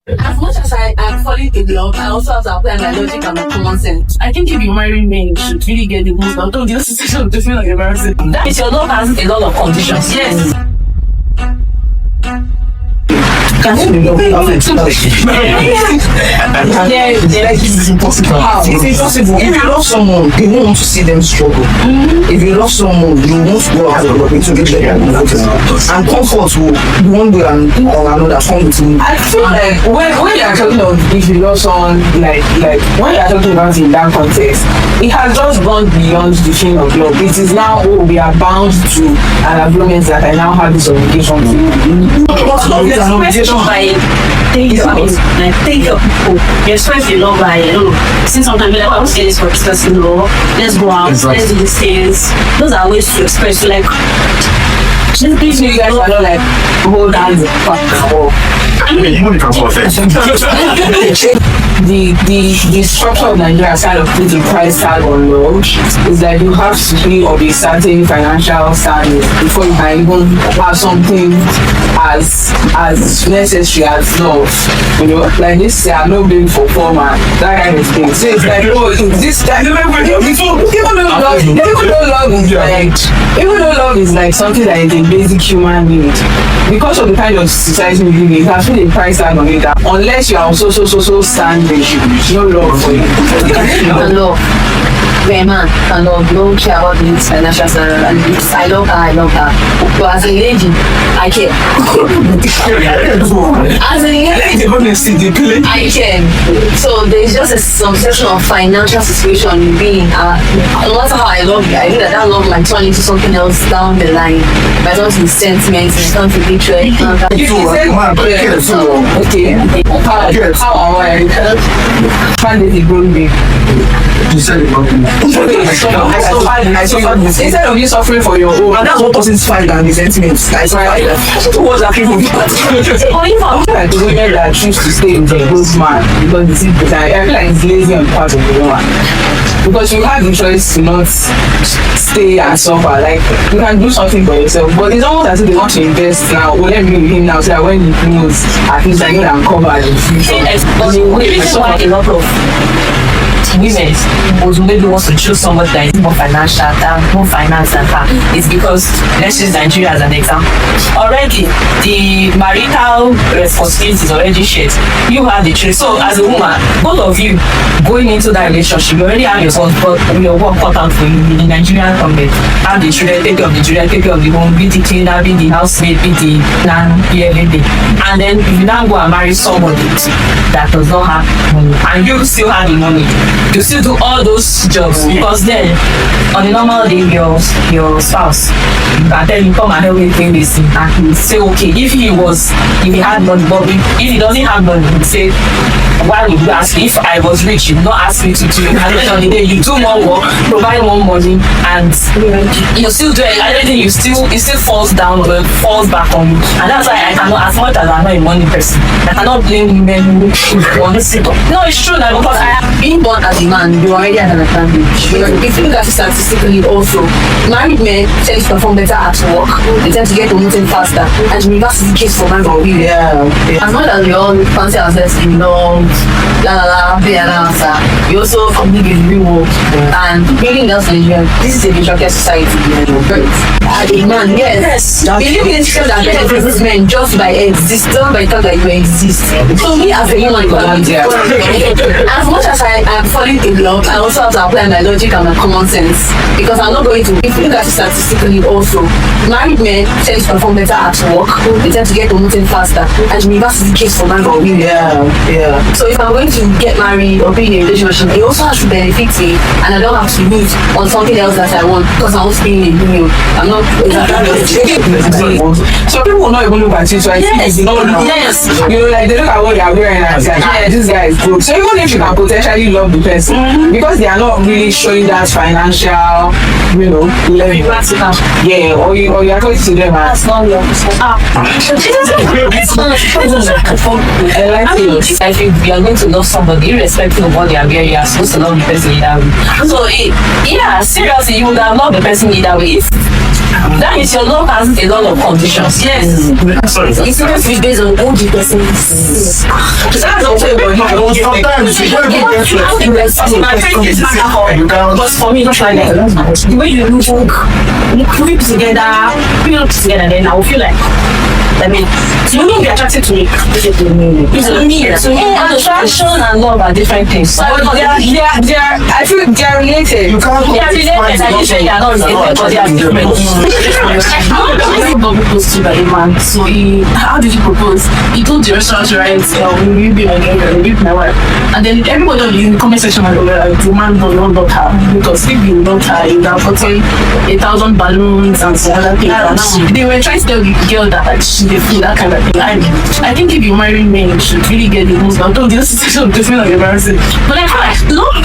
As much as I am falling in love, I also have to apply my logic and my common sense. I think if you marry me, you should really get the most out of the situation to feel like embarrassing. That means your love has a lot of conditions. Yes. Yeah, it's impossible. How? It's impossible. If you love someone, you won't want to see them struggle. If you love someone, you won't go out of your way to get them. And comfort will one way or another come with me. I feel like when you are talking of if you love someone, like when you are talking about it in that context, it has just gone beyond the thing of love. It is now, we are bound to an agreement that I now have this obligation to you. But love is an obligation by take your people. You express your love by, since sometimes you're like, I want to get this for this person, let's go out, let's do these things. Those are ways to express, like, just please you guys are not like hold hands and fuck the structure of Nigeria kind of puts a price tag on love. Is that you have to be of a certain financial status before you can even have something as necessary as love. Like this, I'm not being for poor man, that kind of thing. So it's like, even though love is like something that is a basic human need, because of the kind of society we live in, it has been a price tag on it that unless you are so standish, no love for you. Love. Man, I don't care about this financial standard. I love her. But as a lady, I care. As a lady, I care. So there's just some section of financial situation you be in. No matter how I love you, I know that love might turn into something else down the line. Might turn to sentiments and turn to hatred. Okay. How am I? Find it a You said it wrong. Instead of you suffering for your own, and that's what causes fight and resentment. That's why towards that people. Like the women that choose to stay with a good man because they see the I feel like it's lazy on the part of the woman. Because you have the choice to not stay and suffer. Like you can do something for yourself, but it's almost as if they want to invest now. Well, let me be with him now so that when he knows, at least I know that I'm covered in the future. But the reason why a lot of women who maybe wants to choose somebody that is more financial, more finance than her, is because let's use Nigeria as an example. Already the marital responsibility is already shared. You have the choice. So as a woman, both of you going into that relationship, you already have your work cut out for you in the Nigerian context. Have the children, take care of the children, take care of the home, be the cleaner, be the housemaid, be the nan, be everything. And then if you now go and marry somebody that does not have money and you still have the money, you still do all those jobs because then on a normal day your spouse you can tell him come and help me clean this thing and he will say okay. If he had money, but if he doesn't have money, he will say why would you ask me? If I was rich, you would not ask me to do it. At the end of the day, you do more work, provide more money, and you still do it. Everything it still falls down or falls back on you. And that's why I cannot, as much as I'm not a money person, I cannot blame women who want to sit up. No, it's true that because I have been born as a man, you already have an advantage. If you look at it statistically also, married men tend to perform better at work, they tend to get promoted faster, and the reverse is the case for men. As much as we all fancy ourselves in love, we also complete with real work and bringing us Nigeria. This is a patriarchal society. As a man, yes. We live in a system that benefits men just by existing, by the fact that you exist. So me as a woman, as much as I am falling in love, I also have to apply my logic and my common sense. Because I'm not going to, if you look at it statistically also, married men tend to perform better at work, they tend to get promoted faster, and the reverse is the case for men. So if I'm going to get married or be in a relationship, it also has to benefit me, and I don't have to lose on something else that I want because I want to be in a union. I'm not. So people will not even look at you. So I yes. Yes. Like they look at what you are wearing and say, yeah, this guy is broke. So even if you can potentially love the person, because they are not really showing that financial, level. Yeah, or you are talking to them as. That's not your. I feel you are going to love somebody, irrespective of what they are wearing, you are supposed to love the person either way. So, yeah, seriously, you would have loved the person either way. If that is your love has a lot of conditions. Yes. Sorry. It's not based on who the person is. Sometimes but for me, not like that. The way you look together, then I will feel like, I mean, you will be attracted to me. It's me. So attraction and love are different things. So I feel they are related. You can't they are related. I usually they are not related, but they are different. How did he propose to you by a man? So how did he propose? He told the restaurant, right, will you be my girlfriend, will you be my wife? And then everybody in the comment section was like, the man does not love her. Because if you love her, you would have gotten 1,000 balloons and some other things. And they were trying to tell the girl that like, she did feel that kind of thing. I think if you marry men, you should really get the most out of the situation of different and embarrassing. But like, love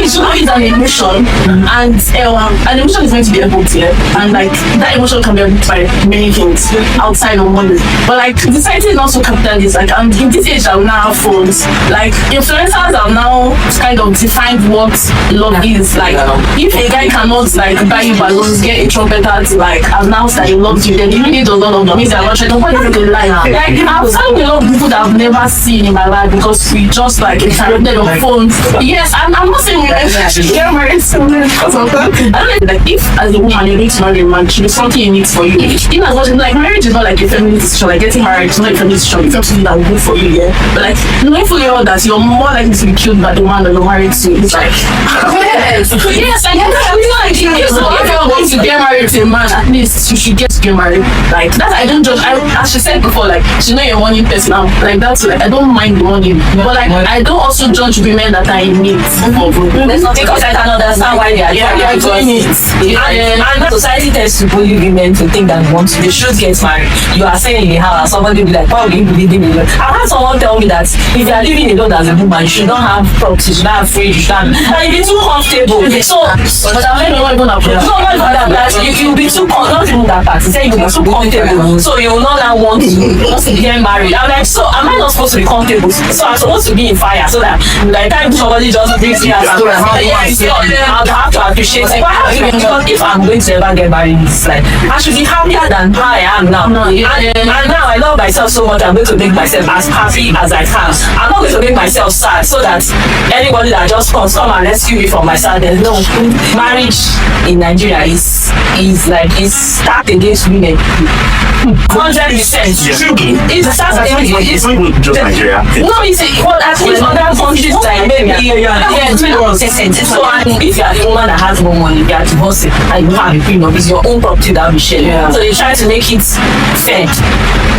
is an emotion, and an emotion is meant to be able to, and like that emotion can be able by many things outside of wonders. But like the society is not so capitalist. Like, and in this age that we now have phones, like influencers have now kind of defined what love is. Like, if a guy cannot like buy you balloons, get a trumpeter to like announce that he loves you, then he really does not love you. Means they're not trying to put it in line. Like, I've seen a lot of people that I've never seen in my life because we just like interrupted on phones. Yes, I'm not saying we get married soon because of that. I don't know, like, if as a woman you need to marry a man, should be something you need for you. In as much as like marriage is not like a family decision, like getting married is not a family decision, it's something that will good for you, yeah. But like knowing fully well that you're more likely to be killed by the man that you're married to, it's like yes, like it's not like if you're going to get married to a man, at least you should get to get married. Like that, I don't judge. As she said before, like she know you're one in person now. Like that's like I don't mind the money, but like I don't also judge women that are in need. Because I can understand why they are doing it. And society tends to bully women to think that they should get married. You are saying in the house, somebody will be like, why would you be living alone? I had someone tell me that if you are living alone as a woman, you should not have property, you should not have fridge, you should not have, you'll be too comfortable. So, but I'm not even approach. No, not that, you'll be too comfortable. Not even that part. He said you'll be too comfortable. So you will not now want to get married. I'm like, so am I not supposed to be comfortable? So I'm supposed to be in fire so that like time somebody just brings me as I'll have to appreciate it. Because if I'm going to ever get married, it's like I should be happier than how I am now. And now I love myself so much, I'm going to make myself as happy as I can. I'm not going to make myself sad so that anybody that just comes come and rescue me from my sadness. No, marriage in Nigeria is like it's stacked against women. 100%. It's stacked against women. It's not even just Nigeria. No, it's at least other countries like maybe 20%. So if you are the woman that has more money, you are divorcing and you have a prenup, it's your own property that will be shared. So they try to make it fair.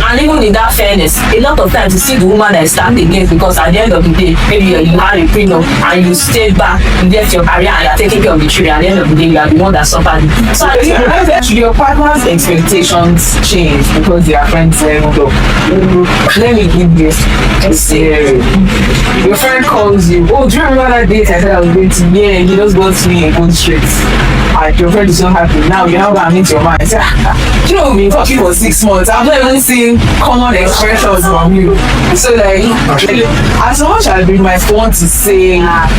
And even in that fairness, a lot of times you see the woman that is standing against because at the end of the day, maybe you had a prenup and you stayed back, you left your career and you are taking care of the children. At the end of the day, you are the one that suffered. So your partner's expectations change because they are friends. Let me give this. Your friend calls you. Oh, do you remember that date I said I was going to? Yeah, he just got me a good straight. And your friend is not happy. Now you're not gonna meet your man. I said, you know, we've been talking for 6 months. I've not even seen common expressions from you. So like, as much as we might want to say that,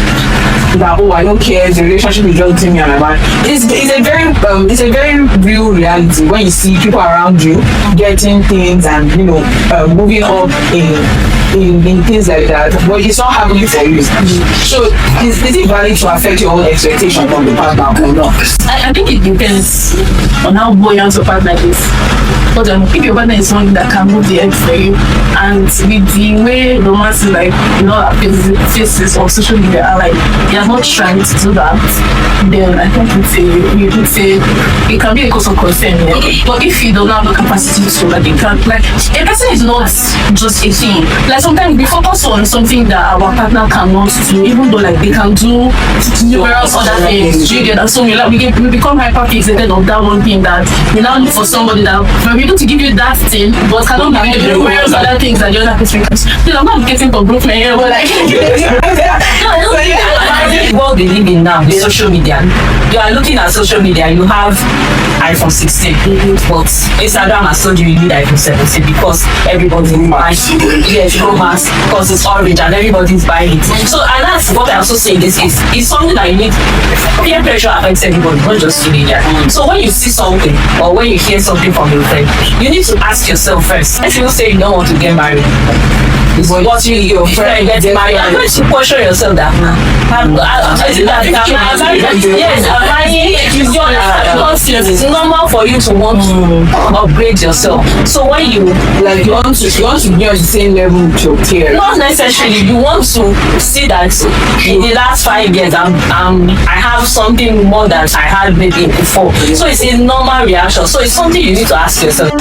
oh, I don't care, the relationship is just between me and my man. It's a very real reality when you see people around you getting things and moving up in things like that, but it's not happening for you. So is it valid to affect your own expectation from the partner or not? I think it depends on how buoyant your partner is. But if your partner is someone that can move the edge for you, and with the way romance is like, faces of social media are like, they are not trying to do that, then I think you could say it can be a cause of concern. Yeah? But if you don't have the capacity to, like, it can, like, a person is not just a thing. Like, sometimes we focus on something that our partner cannot do, even though like they can do numerous other things. So we become hyper fixated on that one thing that we now look for somebody that will be able to give you that thing, but cannot give you numerous other things that the other person can. I'm not getting for broke men here, but like the world we live in now, the social media, you are looking at social media, you have iPhone 16, but Instagram has told you need iPhone 17 because everybody's buying yes, Pro Max, because it's orange and everybody's buying it. So, and that's what I also say this is, it's something that you need. Peer pressure affects everybody, not just teenagers. So when you see something or when you hear something from your friend, you need to ask yourself first. If you say you don't want to get married, it's what your friend gets married. I'm going to pressure yourself that it's normal for you to want to upgrade yourself. So when you you want to be on the same level with your peers. Not necessarily. You want to see that in the last 5 years, I have something more than I had maybe before. So it's a normal reaction. So it's something you need to ask yourself.